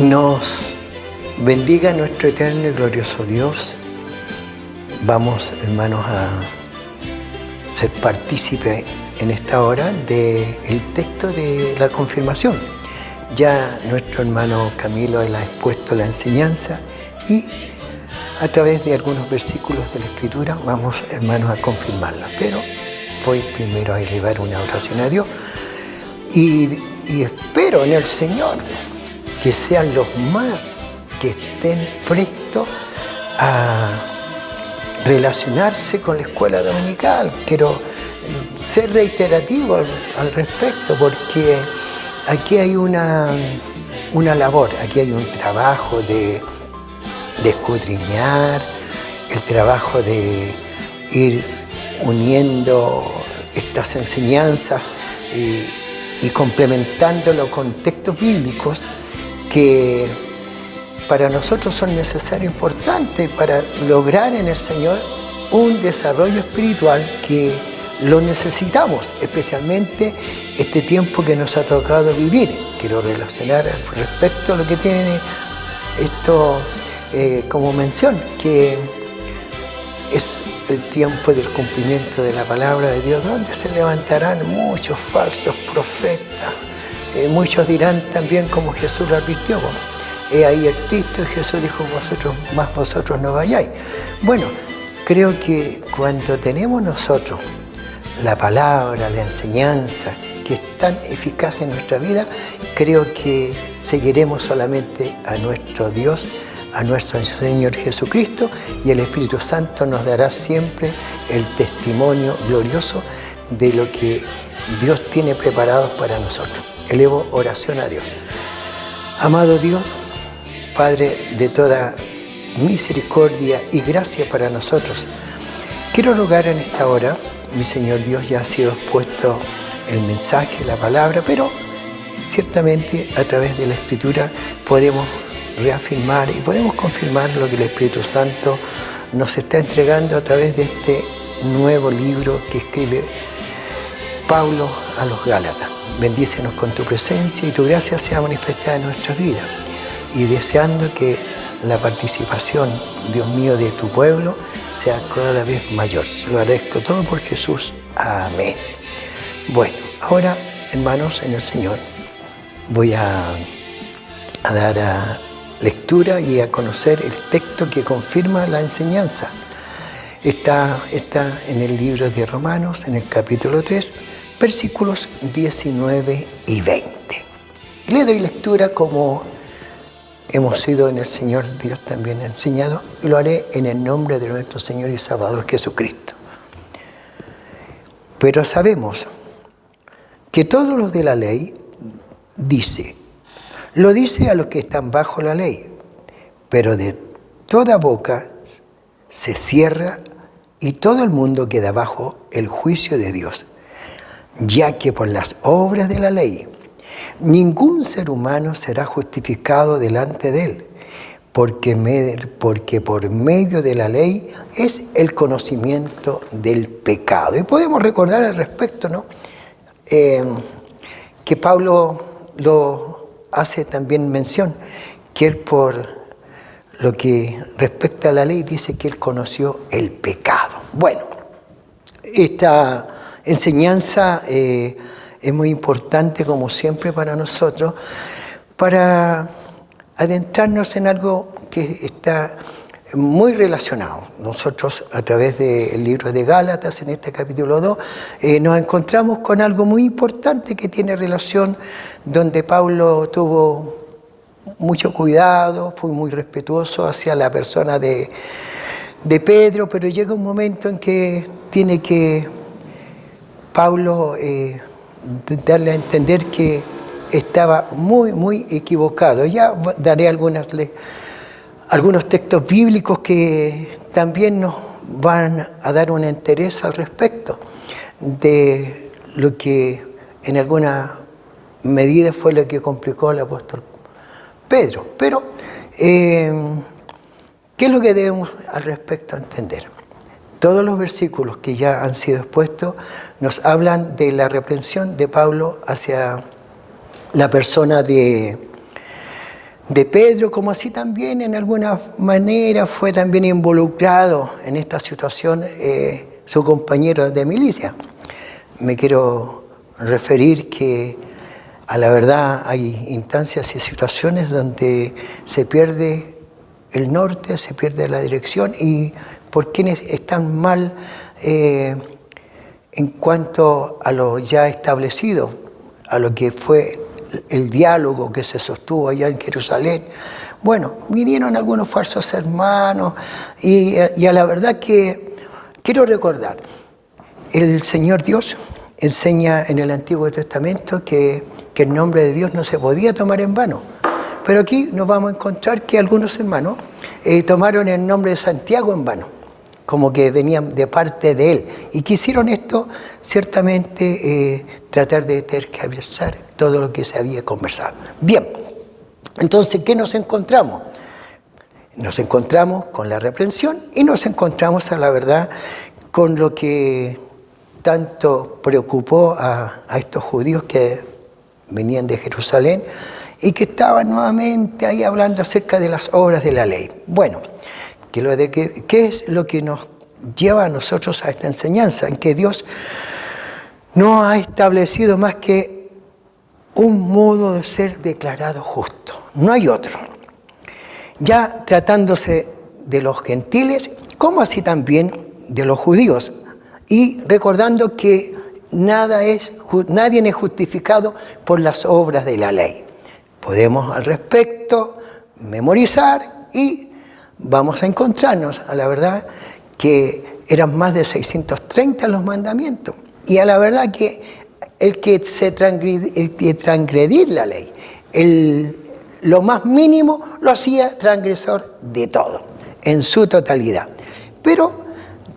Nos bendiga nuestro eterno y glorioso Dios. Vamos, hermanos, a ser partícipes en esta hora del texto de la confirmación. Ya nuestro hermano Camilo ha expuesto la enseñanza y a través de algunos versículos de la Escritura vamos, hermanos, a confirmarla. Pero voy primero a elevar una oración a Dios y espero en el Señor que sean los más que estén prestos a relacionarse con la escuela dominical. Quiero ser reiterativo al respecto, porque aquí hay una labor, aquí hay un trabajo de escudriñar, el trabajo de ir uniendo estas enseñanzas y complementándolo con textos bíblicos que para nosotros son necesarios, importantes para lograr en el Señor un desarrollo espiritual que lo necesitamos, especialmente este tiempo que nos ha tocado vivir. Quiero relacionar respecto a lo que tiene esto como mención, que es el tiempo del cumplimiento de la palabra de Dios, donde se levantarán muchos falsos profetas. Muchos dirán también, como Jesús lo advirtió: he ahí el Cristo, y Jesús dijo: vosotros no vayáis. Bueno, creo que cuando tenemos nosotros la palabra, la enseñanza, que es tan eficaz en nuestra vida, creo que seguiremos solamente a nuestro Dios, a nuestro Señor Jesucristo, y el Espíritu Santo nos dará siempre el testimonio glorioso de lo que Dios tiene preparado para nosotros. Elevo oración a Dios. Amado Dios, Padre de toda misericordia y gracia para nosotros, quiero rogar en esta hora, mi Señor Dios, ya ha sido expuesto el mensaje, la palabra, pero ciertamente a través de la Escritura podemos reafirmar y podemos confirmar lo que el Espíritu Santo nos está entregando a través de este nuevo libro que escribe Pablo a los Gálatas. Bendícenos con tu presencia y tu gracia sea manifestada en nuestras vidas, y deseando que la participación, Dios mío, de tu pueblo sea cada vez mayor. Se lo agradezco todo por Jesús. Amén. Bueno, ahora, hermanos, en el Señor, voy a dar lectura y a conocer el texto que confirma la enseñanza. Está en el libro de Romanos, en el capítulo 3, versículos 19 y 20. Y le doy lectura como hemos sido en el Señor Dios también enseñado, y lo haré en el nombre de nuestro Señor y Salvador Jesucristo. Pero sabemos que todos los de la ley lo dice a los que están bajo la ley, pero de toda boca se cierra y todo el mundo queda bajo el juicio de Dios, ya que por las obras de la ley ningún ser humano será justificado delante de él, porque por medio de la ley es el conocimiento del pecado. Y podemos recordar al respecto, ¿no? Que Pablo lo hace también mención, que él, por lo que respecta a la ley, dice que él conoció el pecado. Bueno, esta enseñanza es muy importante, como siempre, para nosotros, para adentrarnos en algo que está muy relacionado. Nosotros, a través del libro de Gálatas, en este capítulo 2, nos encontramos con algo muy importante que tiene relación, donde Pablo tuvo mucho cuidado, fue muy respetuoso hacia la persona de Pedro, pero llega un momento en que tiene que Pablo darle a entender que estaba muy equivocado. Ya daré algunos textos bíblicos que también nos van a dar un interés al respecto de lo que en alguna medida fue lo que complicó al apóstol Pedro. Pero, ¿qué es lo que debemos al respecto entender? Todos los versículos que ya han sido expuestos nos hablan de la reprensión de Pablo hacia la persona de de Pedro, como así también en alguna manera fue también involucrado en esta situación su compañero de milicia. Me quiero referir que a la verdad hay instancias y situaciones donde se pierde el norte, se pierde la dirección, y por quienes están mal en cuanto a lo ya establecido, a lo que fue el diálogo que se sostuvo allá en Jerusalén. Bueno, vinieron algunos falsos hermanos y a la verdad que quiero recordar, el Señor Dios enseña en el Antiguo Testamento que el nombre de Dios no se podía tomar en vano. Pero aquí nos vamos a encontrar que algunos hermanos tomaron el nombre de Santiago en vano, como que venían de parte de él, y quisieron esto ciertamente tratar de tergiversar todo lo que se había conversado. Bien, entonces, ¿qué nos encontramos? Nos encontramos con la reprensión y nos encontramos, a la verdad, con lo que tanto preocupó a estos judíos que venían de Jerusalén y que estaban nuevamente ahí hablando acerca de las obras de la ley. Bueno, ¿qué es lo que nos lleva a nosotros a esta enseñanza? En que Dios no ha establecido más que un modo de ser declarado justo. No hay otro. Ya tratándose de los gentiles, como así también de los judíos. Y recordando que nadie es justificado por las obras de la ley. Podemos al respecto memorizar y vamos a encontrarnos, a la verdad, que eran más de 630 los mandamientos. Y a la verdad que el que transgredir la ley, lo más mínimo lo hacía transgresor de todo, en su totalidad. Pero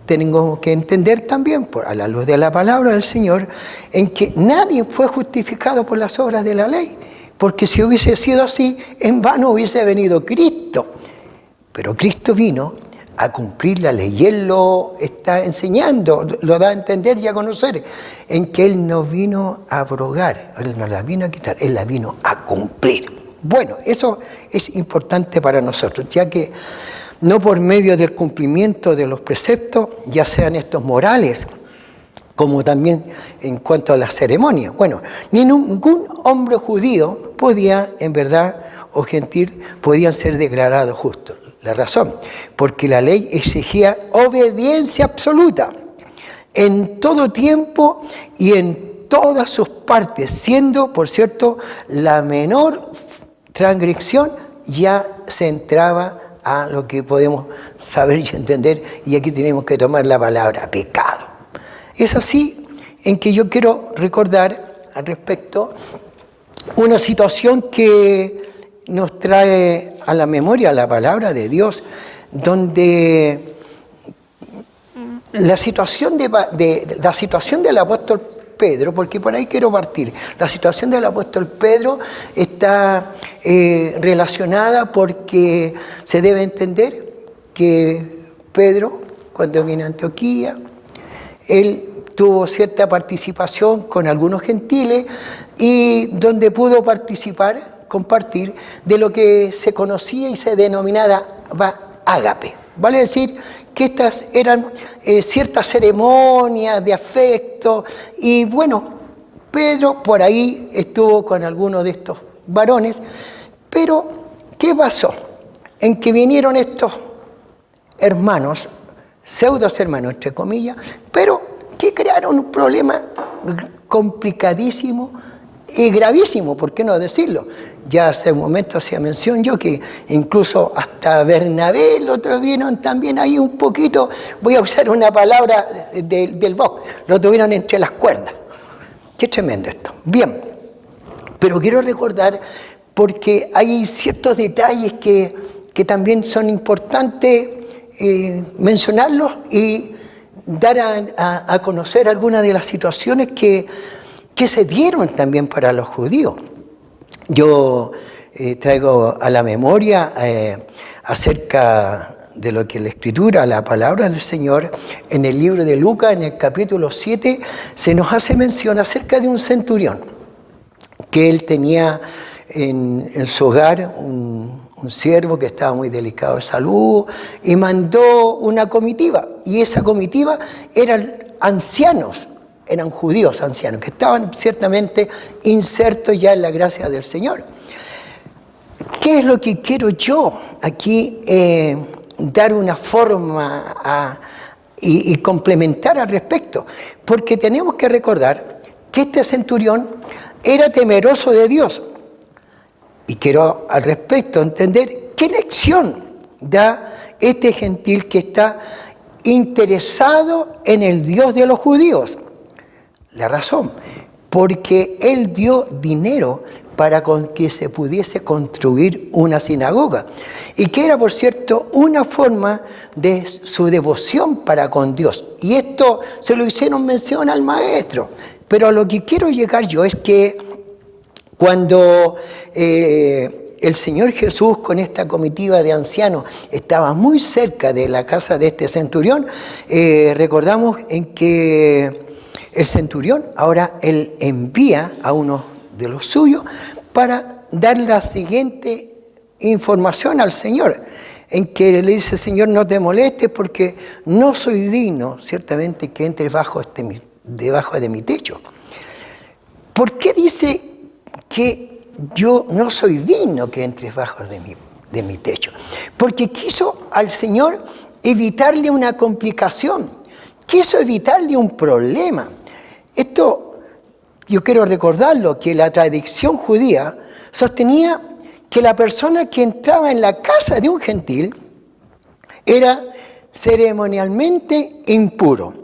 tenemos que entender también, a la luz de la palabra del Señor, en que nadie fue justificado por las obras de la ley, porque si hubiese sido así, en vano hubiese venido Cristo. Pero Cristo vino a cumplir la ley, y Él lo está enseñando, lo da a entender y a conocer, en que Él no vino a abrogar, Él no la vino a quitar, Él la vino a cumplir. Bueno, eso es importante para nosotros, ya que no por medio del cumplimiento de los preceptos, ya sean estos morales, como también en cuanto a la ceremonia. Bueno, ningún hombre judío podía, en verdad, o gentil, podían ser declarados justos. La razón, porque la ley exigía obediencia absoluta en todo tiempo y en todas sus partes, siendo, por cierto, la menor transgresión ya se entraba a lo que podemos saber y entender, y aquí tenemos que tomar la palabra pecado. Es así en que yo quiero recordar al respecto una situación que nos trae a la memoria la palabra de Dios, donde la situación del apóstol Pedro, porque por ahí quiero partir, la situación del apóstol Pedro está relacionada porque se debe entender que Pedro, cuando viene a Antioquía, él tuvo cierta participación con algunos gentiles y donde pudo compartir de lo que se conocía y se denominaba ágape. Vale decir que estas eran ciertas ceremonias de afecto, y bueno, Pedro por ahí estuvo con algunos de estos varones, pero ¿qué pasó? En que vinieron estos hermanos, pseudos hermanos entre comillas, pero que crearon un problema complicadísimo y gravísimo, ¿por qué no decirlo? Ya hace un momento hacía mención yo que incluso hasta Bernabé lo tuvieron también ahí un poquito, voy a usar una palabra del Vox, lo tuvieron entre las cuerdas. Qué tremendo esto. Bien, pero quiero recordar, porque hay ciertos detalles que también son importantes mencionarlos y dar a conocer algunas de las situaciones que se dieron también para los judíos. Yo traigo a la memoria acerca de lo que la Escritura, la palabra del Señor, en el libro de Lucas, en el capítulo 7, se nos hace mención acerca de un centurión, que él tenía en su hogar un siervo que estaba muy delicado de salud y mandó una comitiva. Y esa comitiva eran ancianos, eran judíos ancianos, que estaban ciertamente insertos ya en la gracia del Señor. ¿Qué es lo que quiero yo aquí dar una forma y complementar al respecto? Porque tenemos que recordar que este centurión era temeroso de Dios. Y quiero al respecto entender qué lección da este gentil que está interesado en el Dios de los judíos. La razón, porque él dio dinero para que se pudiese construir una sinagoga. Y que era, por cierto, una forma de su devoción para con Dios. Y esto se lo hicieron mención al maestro. Pero a lo que quiero llegar yo es que cuando el Señor Jesús con esta comitiva de ancianos estaba muy cerca de la casa de este centurión, recordamos en que el centurión ahora él envía a uno de los suyos para dar la siguiente información al Señor, en que le dice: Señor, no te molestes porque no soy digno ciertamente que entres debajo de mi techo. ¿Por qué dice que yo no soy digno que entres bajo de mi techo? Porque quiso al Señor evitarle una complicación, quiso evitarle un problema. Esto yo quiero recordarlo, que la tradición judía sostenía que la persona que entraba en la casa de un gentil era ceremonialmente impuro.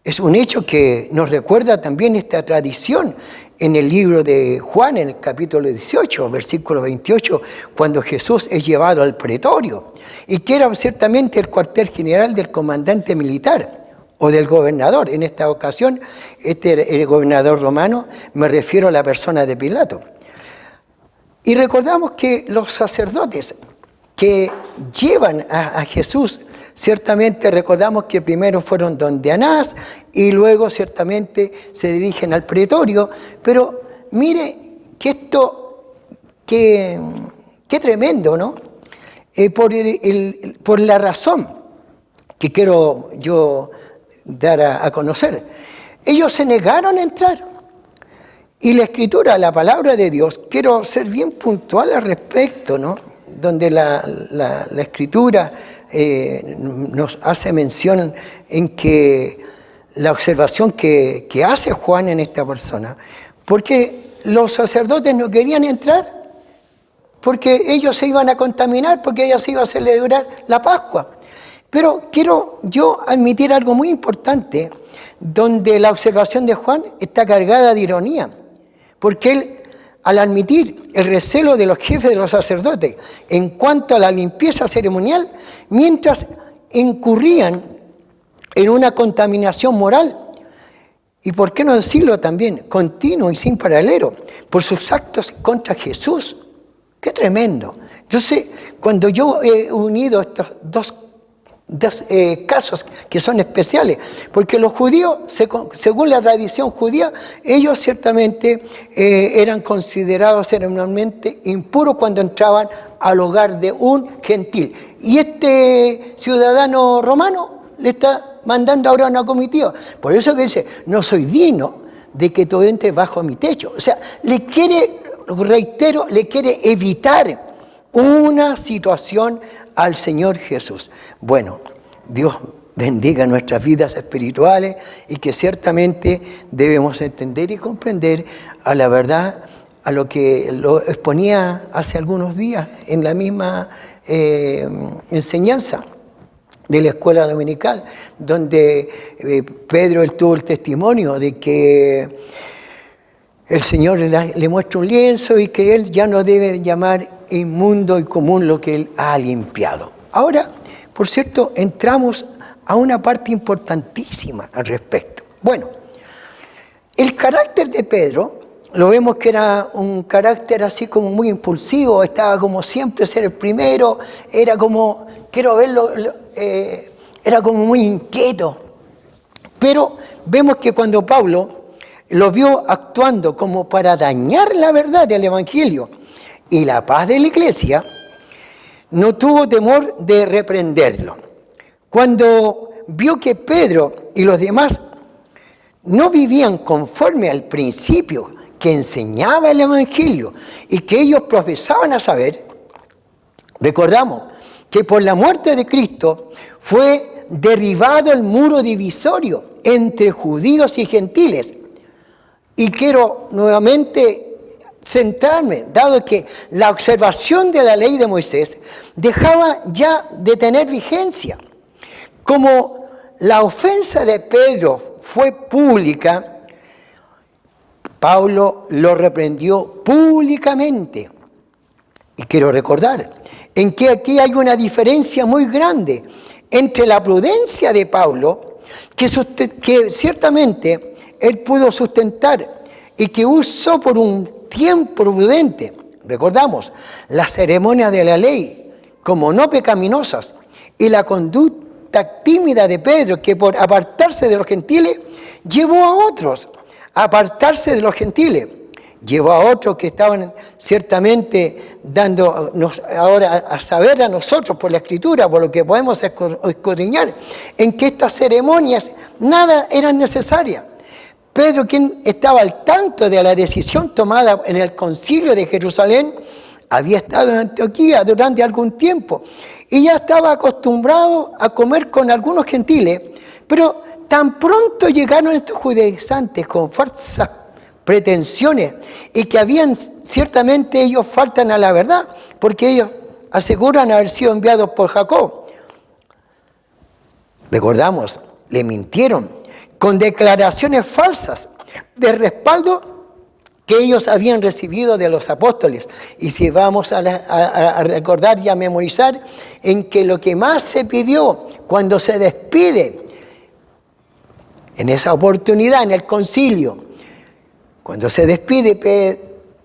Es un hecho que nos recuerda también esta tradición en el libro de Juan, en el capítulo 18, versículo 28, cuando Jesús es llevado al pretorio, y que era ciertamente el cuartel general del comandante militar o del gobernador. En esta ocasión, el gobernador romano, me refiero a la persona de Pilato. Y recordamos que los sacerdotes que llevan a Jesús, ciertamente recordamos que primero fueron donde Anás y luego ciertamente se dirigen al pretorio. Pero mire que esto, qué tremendo, ¿no? Por la razón que quiero yo dar a conocer. Ellos se negaron a entrar. Y la Escritura, la palabra de Dios, quiero ser bien puntual al respecto, ¿no? Donde la Escritura nos hace mención en que la observación que hace Juan en esta persona, porque los sacerdotes no querían entrar, porque ellos se iban a contaminar, porque ellos se iban a celebrar la Pascua. Pero quiero yo admitir algo muy importante, donde la observación de Juan está cargada de ironía, porque él, al admitir el recelo de los jefes de los sacerdotes en cuanto a la limpieza ceremonial, mientras incurrían en una contaminación moral, y por qué no decirlo también, continuo y sin paralelo, por sus actos contra Jesús. ¡Qué tremendo! Entonces, cuando yo he unido estos dos casos que son especiales, porque los judíos, según la tradición judía, ellos ciertamente eran considerados ceremonialmente impuros cuando entraban al hogar de un gentil. Y este ciudadano romano le está mandando ahora una comitiva. Por eso que dice: no soy digno de que tú entres bajo mi techo. O sea, le quiere evitar una situación al Señor Jesús. Bueno, Dios bendiga nuestras vidas espirituales y que ciertamente debemos entender y comprender a la verdad, a lo que lo exponía hace algunos días en la misma enseñanza de la escuela dominical, donde Pedro tuvo el testimonio de que el Señor le muestra un lienzo y que él ya no debe llamar inmundo y común lo que él ha limpiado. Ahora, por cierto, entramos a una parte importantísima al respecto. Bueno, el carácter de Pedro, lo vemos que era un carácter así como muy impulsivo, estaba como siempre ser el primero, era como, quiero verlo, era como muy inquieto. Pero vemos que cuando Pablo lo vio actuando como para dañar la verdad del Evangelio y la paz de la iglesia, no tuvo temor de reprenderlo. Cuando vio que Pedro y los demás no vivían conforme al principio que enseñaba el Evangelio y que ellos profesaban a saber, recordamos que por la muerte de Cristo fue derribado el muro divisorio entre judíos y gentiles. Y quiero nuevamente centrarme, dado que la observación de la ley de Moisés dejaba ya de tener vigencia. Como la ofensa de Pedro fue pública, Pablo lo reprendió públicamente. Y quiero recordar en que aquí hay una diferencia muy grande entre la prudencia de Pablo, que ciertamente él pudo sustentar y que usó por un tiempo prudente. Recordamos las ceremonias de la ley como no pecaminosas y la conducta tímida de Pedro, que por apartarse de los gentiles llevó a otros a apartarse de los gentiles. Llevó a otros que estaban ciertamente dándonos ahora a saber a nosotros por la Escritura, por lo que podemos escudriñar, en que estas ceremonias nada eran necesarias. Pedro, quien estaba al tanto de la decisión tomada en el concilio de Jerusalén, había estado en Antioquía durante algún tiempo y ya estaba acostumbrado a comer con algunos gentiles, pero tan pronto llegaron estos judaizantes con falsas pretensiones y que habían ciertamente ellos faltan a la verdad, porque ellos aseguran haber sido enviados por Jacob. Recordamos, le mintieron con declaraciones falsas de respaldo que ellos habían recibido de los apóstoles. Y si vamos a recordar y a memorizar en que lo que más se pidió cuando se despide en esa oportunidad, en el concilio, cuando se despide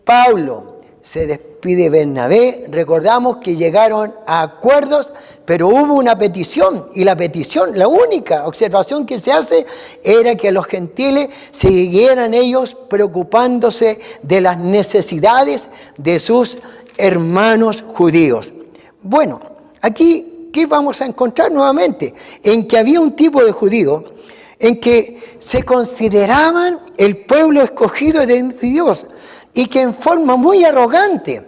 Pablo, se despide Bernabé, recordamos que llegaron a acuerdos, pero hubo una petición, y la petición, la única observación que se hace, era que los gentiles siguieran ellos preocupándose de las necesidades de sus hermanos judíos. Bueno, aquí, ¿qué vamos a encontrar nuevamente? En que había un tipo de judío en que se consideraban el pueblo escogido de Dios y que en forma muy arrogante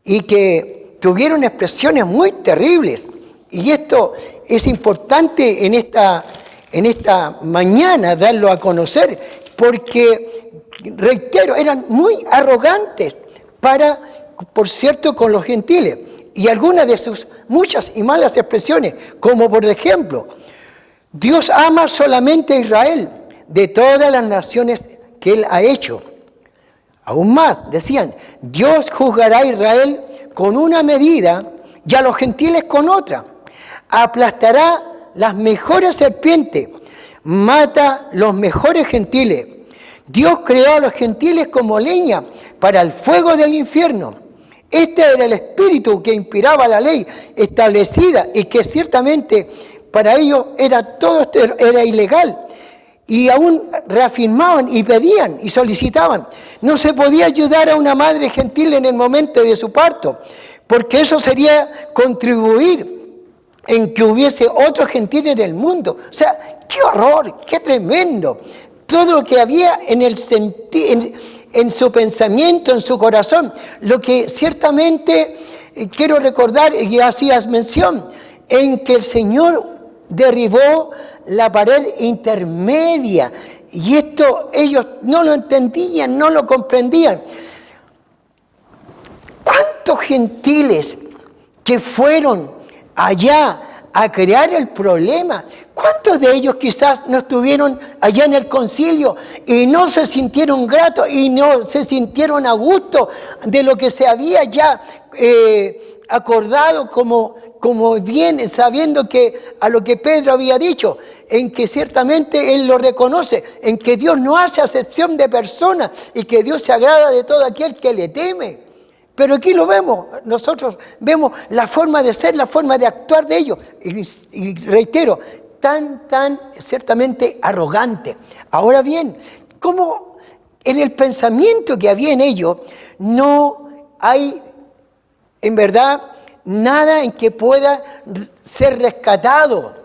y que tuvieron expresiones muy terribles. Y esto es importante en esta mañana darlo a conocer porque, reitero, eran muy arrogantes por cierto, con los gentiles. Y algunas de sus muchas y malas expresiones, como por ejemplo, Dios ama solamente a Israel, de todas las naciones que Él ha hecho. Aún más, decían, Dios juzgará a Israel con una medida y a los gentiles con otra. Aplastará las mejores serpientes, mata los mejores gentiles. Dios creó a los gentiles como leña para el fuego del infierno. Este era el espíritu que inspiraba la ley establecida y que ciertamente para ellos todo esto era ilegal. Y aún reafirmaban y pedían y solicitaban. No se podía ayudar a una madre gentil en el momento de su parto, porque eso sería contribuir en que hubiese otro gentil en el mundo. O sea, qué horror, qué tremendo. Todo lo que había en su pensamiento, en su corazón. Lo que ciertamente quiero recordar, y hacías mención, en que el Señor derribó la pared intermedia. Y esto ellos no lo entendían, no lo comprendían. ¿Cuántos gentiles que fueron allá a crear el problema? ¿Cuántos de ellos quizás no estuvieron allá en el concilio y no se sintieron gratos y no se sintieron a gusto de lo que se había ya acordado como bien, sabiendo que a lo que Pedro había dicho, en que ciertamente él lo reconoce, en que Dios no hace acepción de personas y que Dios se agrada de todo aquel que le teme? Pero aquí lo vemos, nosotros vemos la forma de ser, la forma de actuar de ellos, y reitero, tan ciertamente arrogante. Ahora bien, como en el pensamiento que había en ellos no hay en verdad, nada en que pueda ser rescatado,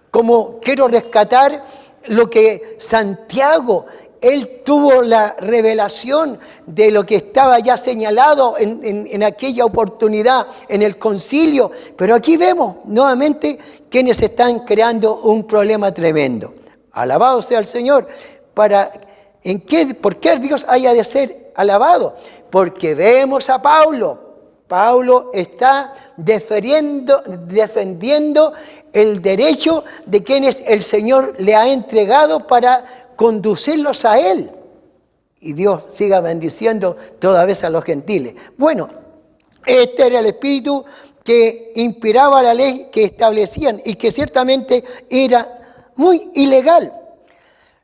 como quiero rescatar lo que Santiago, él tuvo la revelación de lo que estaba ya señalado en aquella oportunidad, en el concilio. Pero aquí vemos nuevamente quienes están creando un problema tremendo. Alabado sea el Señor. ¿Por qué Dios haya de ser alabado? Porque vemos a Pablo. Pablo está defendiendo el derecho de quienes el Señor le ha entregado para conducirlos a Él. Y Dios siga bendiciendo toda vez a los gentiles. Bueno, este era el espíritu que inspiraba la ley que establecían y que ciertamente era muy ilegal.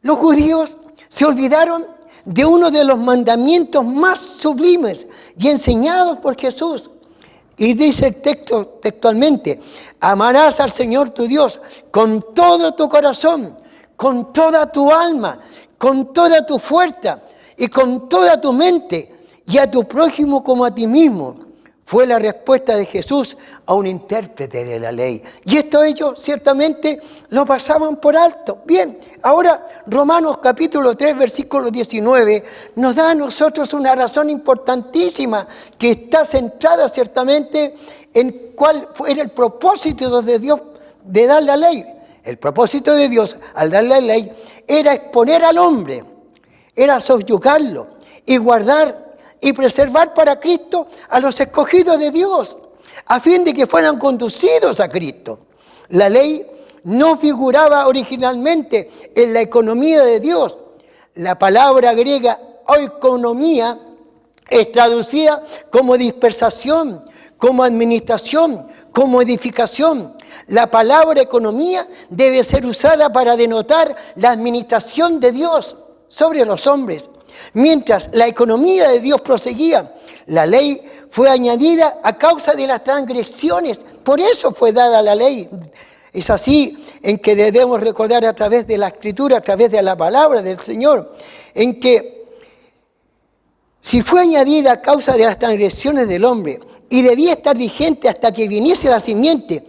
Los judíos se olvidaron de uno de los mandamientos más sublimes y enseñados por Jesús. Y dice el texto textualmente: amarás al Señor tu Dios con todo tu corazón, con toda tu alma, con toda tu fuerza y con toda tu mente, y a tu prójimo como a ti mismo. Fue la respuesta de Jesús a un intérprete de la ley. Y esto ellos ciertamente lo pasaban por alto. Bien, ahora Romanos capítulo 3, versículo 19, nos da a nosotros una razón importantísima que está centrada ciertamente en cuál era el propósito de Dios de dar la ley. El propósito de Dios al dar la ley era exponer al hombre, era subyugarlo y guardar y preservar para Cristo a los escogidos de Dios, a fin de que fueran conducidos a Cristo. La ley no figuraba originalmente en la economía de Dios. La palabra griega oikonomía es traducida como dispersación, como administración, como edificación. La palabra economía debe ser usada para denotar la administración de Dios sobre los hombres. Mientras la economía de Dios proseguía, la ley fue añadida a causa de las transgresiones. Por eso fue dada la ley. Es así en que debemos recordar a través de la Escritura, a través de la palabra del Señor, en que si fue añadida a causa de las transgresiones del hombre y debía estar vigente hasta que viniese la simiente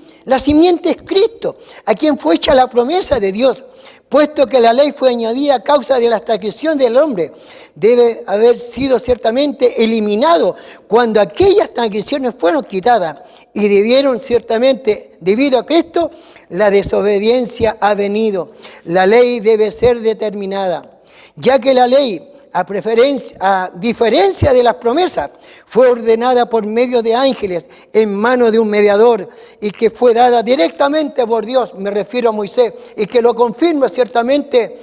es Cristo, a quien fue hecha la promesa de Dios. Puesto que la ley fue añadida a causa de las transgresiones del hombre, debe haber sido ciertamente eliminado cuando aquellas transgresiones fueron quitadas, y debieron ciertamente, debido a Cristo, la desobediencia ha venido. La ley debe ser determinada, ya que la ley, a diferencia de las promesas, fue ordenada por medio de ángeles en mano de un mediador y que fue dada directamente por Dios, me refiero a Moisés, y que lo confirma ciertamente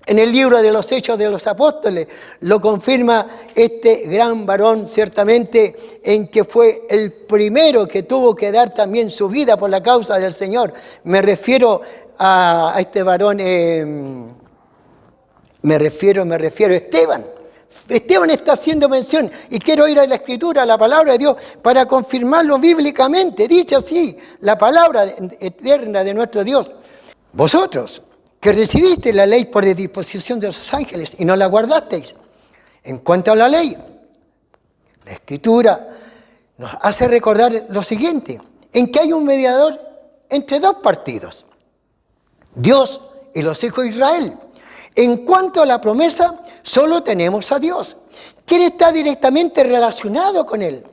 en el libro de los Hechos de los Apóstoles, lo confirma este gran varón ciertamente, en que fue el primero que tuvo que dar también su vida por la causa del Señor. Me refiero a este varón... Me refiero a Esteban. Esteban está haciendo mención, y quiero ir a la Escritura, a la palabra de Dios, para confirmarlo bíblicamente. Dice así la palabra eterna de nuestro Dios: vosotros que recibiste la ley por disposición de los ángeles y no la guardasteis. En cuanto a la ley, la Escritura nos hace recordar lo siguiente: en que hay un mediador entre dos partidos, Dios y los hijos de Israel. En cuanto a la promesa, solo tenemos a Dios, quien está directamente relacionado con Él,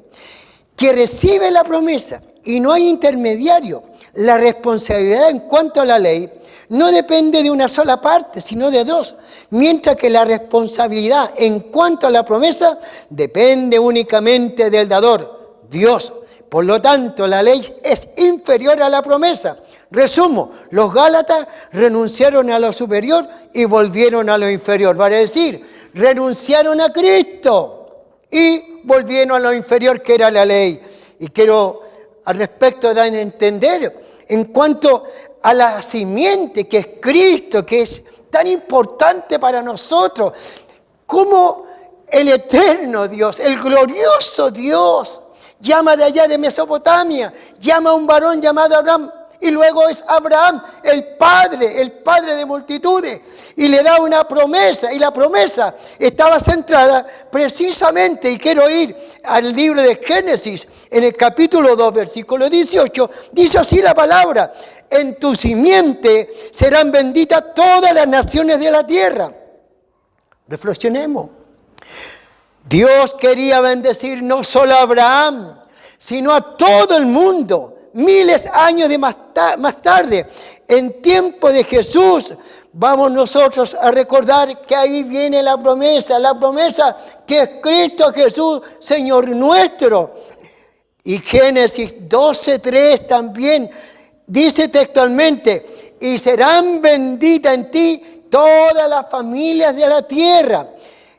que recibe la promesa y no hay intermediario. La responsabilidad en cuanto a la ley no depende de una sola parte, sino de dos, mientras que la responsabilidad en cuanto a la promesa depende únicamente del dador, Dios. Por lo tanto, la ley es inferior a la promesa. Resumo: los Gálatas renunciaron a lo superior y volvieron a lo inferior. Vale decir, renunciaron a Cristo y volvieron a lo inferior, que era la ley. Y quiero al respecto dar a entender, en cuanto a la simiente que es Cristo, que es tan importante para nosotros, como el eterno Dios, el glorioso Dios, llama de allá de Mesopotamia, llama a un varón llamado Abraham, Y luego es Abraham, el padre de multitudes. Y le da una promesa, y la promesa estaba centrada precisamente, y quiero ir al libro de Génesis, en el capítulo 2, versículo 18, dice así la palabra: en tu simiente serán benditas todas las naciones de la tierra. Reflexionemos. Dios quería bendecir no solo a Abraham, sino a todo el mundo. Miles de años más tarde, en tiempo de Jesús, vamos nosotros a recordar que ahí viene la promesa que es Cristo Jesús, Señor nuestro. Y Génesis 12:3 también dice textualmente: y serán benditas en ti todas las familias de la tierra.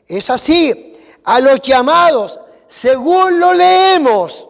Es así, a los llamados, según lo leemos,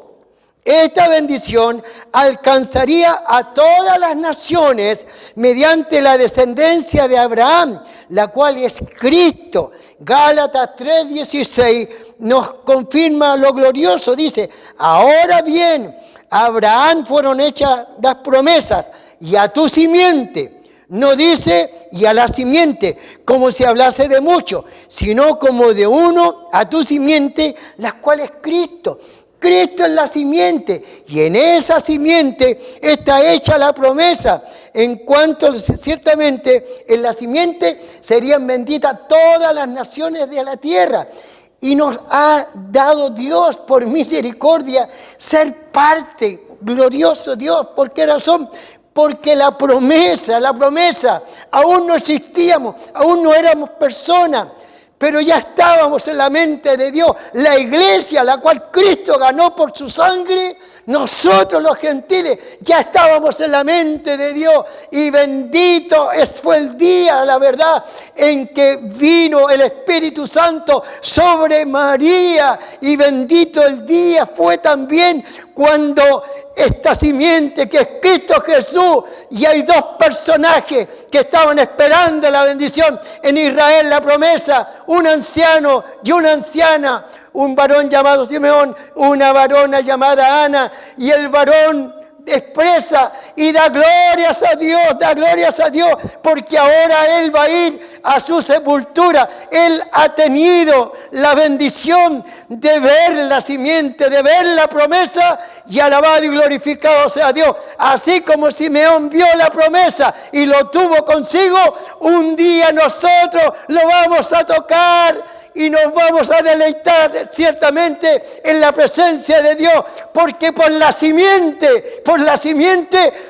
esta bendición alcanzaría a todas las naciones mediante la descendencia de Abraham, la cual es Cristo. Gálatas 3:16 nos confirma lo glorioso. Dice: ahora bien, a Abraham fueron hechas las promesas, y a tu simiente. No dice y a la simiente, como si hablase de mucho, sino como de uno, a tu simiente, la cual es Cristo. Cristo es la simiente, y en esa simiente está hecha la promesa, en cuanto ciertamente en la simiente serían benditas todas las naciones de la tierra. Y nos ha dado Dios por misericordia ser parte, glorioso Dios. ¿Por qué razón? Porque la promesa, aún no existíamos, aún no éramos personas, pero ya estábamos en la mente de Dios. La iglesia, la cual Cristo ganó por su sangre, nosotros los gentiles ya estábamos en la mente de Dios. Y bendito fue el día, la verdad, en que vino el Espíritu Santo sobre María. Y bendito el día fue también cuando esta simiente que es Cristo Jesús, y hay dos personajes que estaban esperando la bendición en Israel, la promesa, un anciano y una anciana, un varón llamado Simeón, una varona llamada Ana, y el varón expresa y da glorias a Dios, porque ahora él va a ir a su sepultura. Él ha tenido la bendición de ver la simiente, de ver la promesa, y alabado y glorificado sea Dios. Así como Simeón vio la promesa y lo tuvo consigo, un día nosotros lo vamos a tocar y nos vamos a deleitar ciertamente en la presencia de Dios, porque por la simiente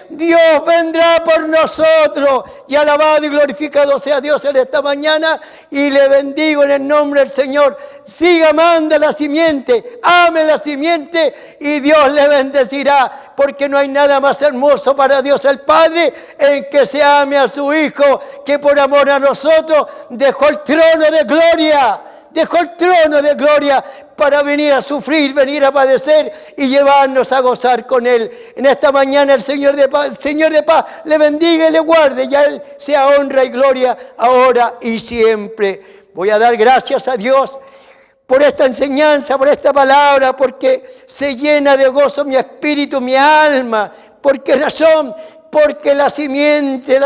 Dios vendrá por nosotros. Y alabado y glorificado sea Dios en esta mañana, y le bendigo en el nombre del Señor. Siga amando la simiente, ame la simiente, y Dios le bendecirá, porque no hay nada más hermoso para Dios el Padre en que se ame a su Hijo, que por amor a nosotros dejó el trono de gloria. Dejó el trono de gloria para venir a sufrir, venir a padecer y llevarnos a gozar con Él. En esta mañana el Señor de paz le bendiga y le guarde, y a Él sea honra y gloria ahora y siempre. Voy a dar gracias a Dios por esta enseñanza, por esta palabra, porque se llena de gozo mi espíritu, mi alma. ¿Por qué razón? Porque la simiente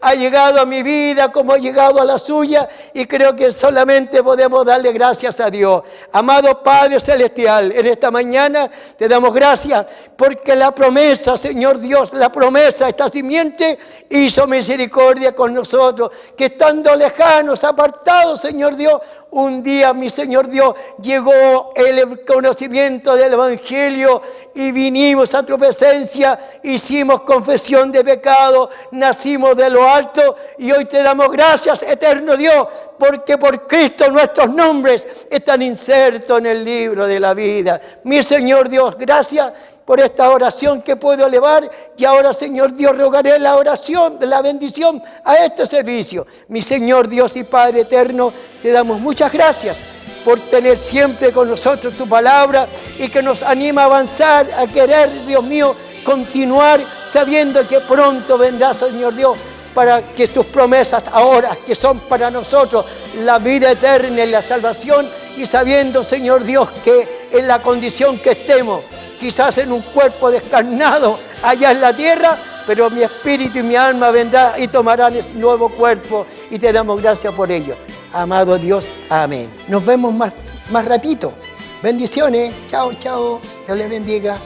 ha llegado a mi vida como ha llegado a la suya, y creo que solamente podemos darle gracias a Dios. Amado Padre Celestial, en esta mañana te damos gracias porque la promesa, Señor Dios, esta simiente hizo misericordia con nosotros, que estando lejanos, apartados, Señor Dios, un día, mi Señor Dios, llegó el conocimiento del Evangelio y vinimos a tu presencia, hicimos confesión de pecado, nacimos de lo alto, y hoy te damos gracias, eterno Dios, porque por Cristo nuestros nombres están insertos en el libro de la vida. Mi Señor Dios, gracias por esta oración que puedo elevar, y ahora, Señor Dios, rogaré la oración, la bendición a este servicio. Mi Señor Dios y Padre eterno, te damos muchas gracias por tener siempre con nosotros tu palabra, y que nos anima a avanzar, a querer, Dios mío, continuar sabiendo que pronto vendrás, Señor Dios, para que tus promesas ahora, que son para nosotros la vida eterna y la salvación, y sabiendo, Señor Dios, que en la condición que estemos, quizás en un cuerpo descarnado, allá en la tierra, pero mi espíritu y mi alma vendrán y tomarán ese nuevo cuerpo y te damos gracias por ello. Amado Dios, amén. Nos vemos más ratito. Bendiciones. Chao, chao. Dios les bendiga.